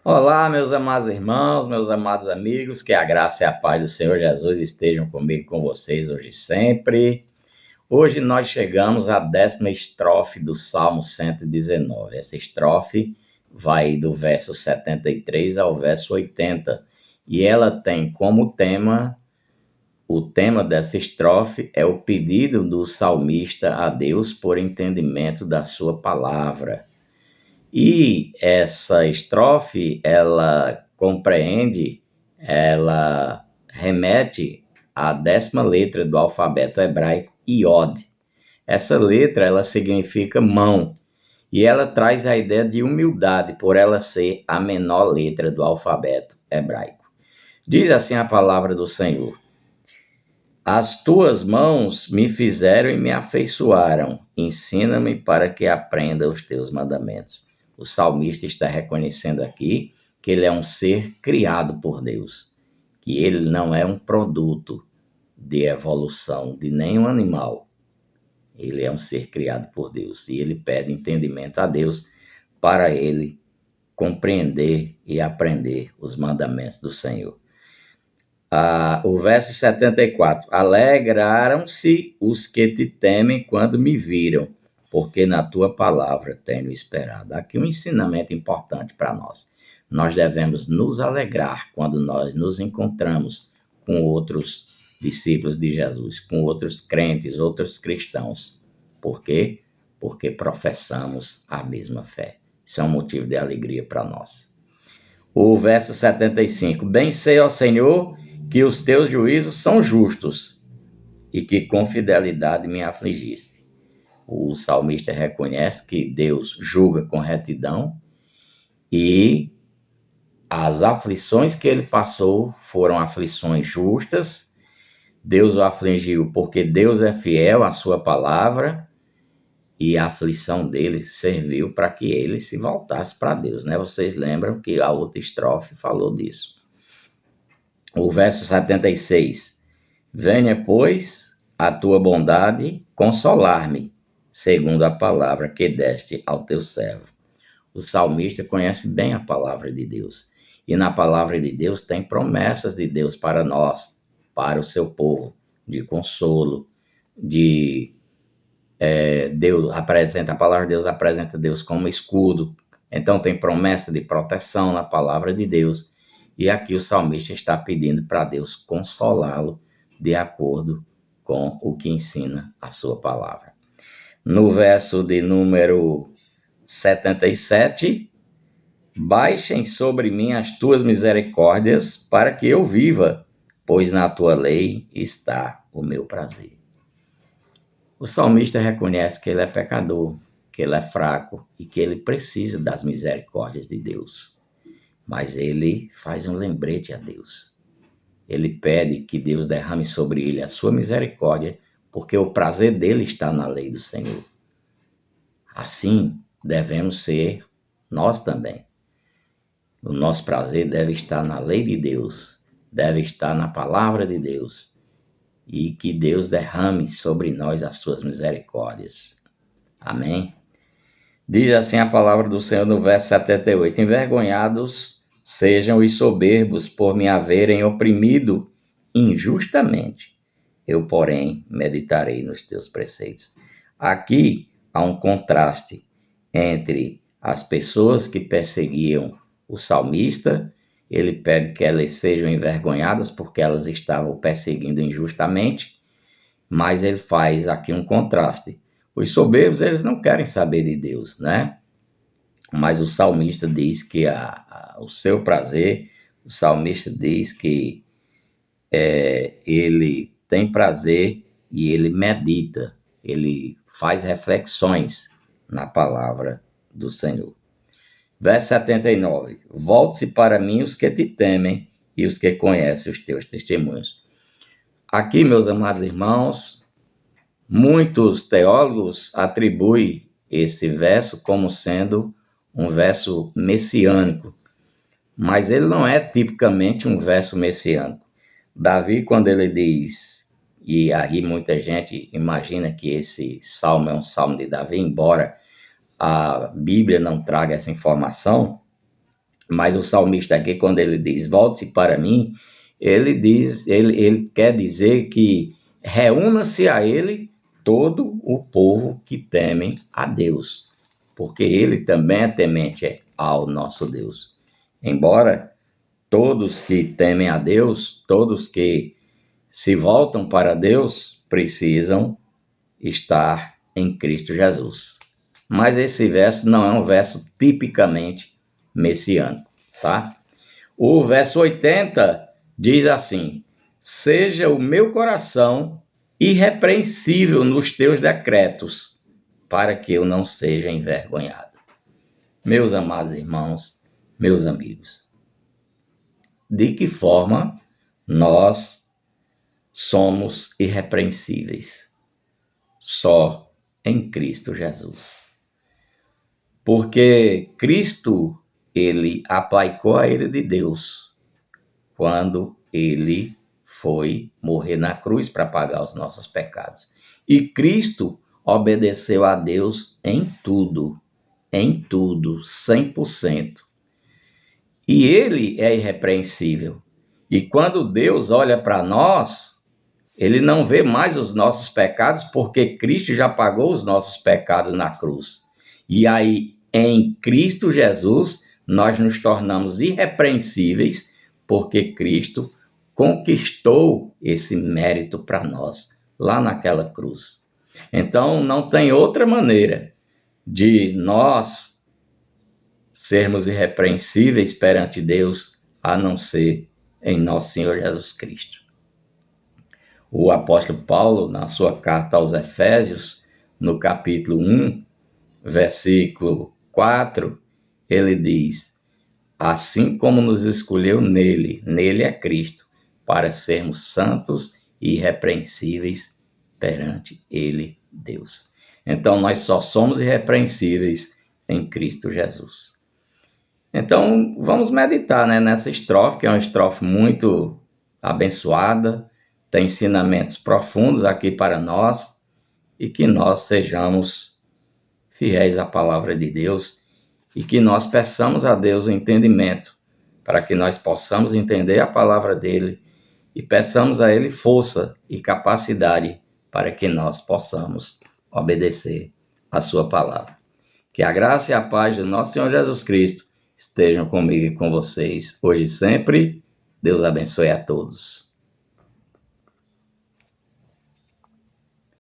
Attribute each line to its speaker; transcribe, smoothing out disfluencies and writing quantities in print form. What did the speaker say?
Speaker 1: Olá, meus amados irmãos, meus amados amigos, que a graça e a paz do Senhor Jesus estejam comigo e com vocês hoje e sempre. Hoje nós chegamos à 10ª estrofe do Salmo 119. Essa estrofe vai do verso 73 ao verso 80 e ela tem como tema, o tema dessa estrofe é o pedido do salmista a Deus por entendimento da sua palavra. E essa estrofe, ela remete à 10ª letra do alfabeto hebraico, Iod. Essa letra, ela significa mão, e ela traz a ideia de humildade, por ela ser a menor letra do alfabeto hebraico. Diz assim a palavra do Senhor: As tuas mãos me fizeram e me afeiçoaram, ensina-me para que aprenda os teus mandamentos. O salmista está reconhecendo aqui que ele é um ser criado por Deus, que ele não é um produto de evolução de nenhum animal. Ele é um ser criado por Deus e ele pede entendimento a Deus para ele compreender e aprender os mandamentos do Senhor. O verso 74, alegraram-se os que te temem quando me viram, porque na tua palavra tenho esperado. Aqui um ensinamento importante para nós. Nós devemos nos alegrar quando nós nos encontramos com outros discípulos de Jesus, com outros crentes, outros cristãos. Por quê? Porque professamos a mesma fé. Isso é um motivo de alegria para nós. O verso 75, bem sei, ó Senhor, que os teus juízos são justos e que com fidelidade me afligiste. O salmista reconhece que Deus julga com retidão e as aflições que ele passou foram aflições justas. Deus o afligiu porque Deus é fiel à sua palavra e a aflição dele serviu para que ele se voltasse para Deus, né? Vocês lembram que a outra estrofe falou disso. O verso 76, venha, pois, a tua bondade consolar-me, segundo a palavra que deste ao teu servo. O salmista conhece bem a palavra de Deus, e na palavra de Deus tem promessas de Deus para nós, para o seu povo, de consolo, Deus apresenta, a palavra de Deus apresenta Deus como escudo, então tem promessa de proteção na palavra de Deus. E aqui o salmista está pedindo para Deus consolá-lo de acordo com o que ensina a sua palavra. No verso de número 77, baixem sobre mim as tuas misericórdias para que eu viva, pois na tua lei está o meu prazer. O salmista reconhece que ele é pecador, que ele é fraco e que ele precisa das misericórdias de Deus. Mas ele faz um lembrete a Deus. Ele pede que Deus derrame sobre ele a sua misericórdia, porque o prazer dele está na lei do Senhor. Assim devemos ser nós também. O nosso prazer deve estar na lei de Deus, deve estar na palavra de Deus, e que Deus derrame sobre nós as suas misericórdias. Amém? Diz assim a palavra do Senhor no verso 78, envergonhados sejam os soberbos por me haverem oprimido injustamente. Eu, porém, meditarei nos teus preceitos. Aqui há um contraste entre as pessoas que perseguiam o salmista. Ele pede que elas sejam envergonhadas porque elas estavam perseguindo injustamente, mas ele faz aqui um contraste. Os soberbos, eles não querem saber de Deus, né? Mas o salmista diz que o seu prazer, o salmista diz que ele tem prazer e ele medita, ele faz reflexões na palavra do Senhor. Verso 79, volte-se para mim os que te temem e os que conhecem os teus testemunhos. Aqui, meus amados irmãos, muitos teólogos atribuem esse verso como sendo um verso messiânico, mas ele não é tipicamente um verso messiânico. Davi, quando ele diz, e aí muita gente imagina que esse salmo é um salmo de Davi, embora a Bíblia não traga essa informação, Mas o salmista aqui, quando ele diz, volte-se para mim, ele quer dizer que reúna-se a ele todo o povo que teme a Deus, porque ele também é temente ao nosso Deus. Embora todos que temem a Deus, todos que se voltam para Deus, precisam estar em Cristo Jesus. Mas esse verso não é um verso tipicamente messiânico, tá? O verso 80 diz assim: seja o meu coração irrepreensível nos teus decretos, para que eu não seja envergonhado. Meus amados irmãos, meus amigos, de que forma nós somos irrepreensíveis? Só em Cristo Jesus. Porque Cristo, ele aplaicou a ira de Deus quando ele foi morrer na cruz para pagar os nossos pecados. E Cristo obedeceu a Deus em tudo, 100%. E ele é irrepreensível. E quando Deus olha para nós, ele não vê mais os nossos pecados, porque Cristo já pagou os nossos pecados na cruz. E aí, em Cristo Jesus, nós nos tornamos irrepreensíveis, porque Cristo conquistou esse mérito para nós, lá naquela cruz. Então, não tem outra maneira de nós sermos irrepreensíveis perante Deus, a não ser em nosso Senhor Jesus Cristo. O apóstolo Paulo, na sua carta aos Efésios, no capítulo 1, versículo 4, ele diz: assim como nos escolheu nele é Cristo, para sermos santos e irrepreensíveis perante ele, Deus. Então, nós só somos irrepreensíveis em Cristo Jesus. Então, vamos meditar, né, nessa estrofe, que é uma estrofe muito abençoada, tem ensinamentos profundos aqui para nós, e que nós sejamos fiéis à palavra de Deus, e que nós peçamos a Deus o entendimento, para que nós possamos entender a palavra dele, e peçamos a ele força e capacidade para que nós possamos obedecer a sua palavra. Que a graça e a paz do nosso Senhor Jesus Cristo estejam comigo e com vocês, hoje e sempre. Deus abençoe a todos.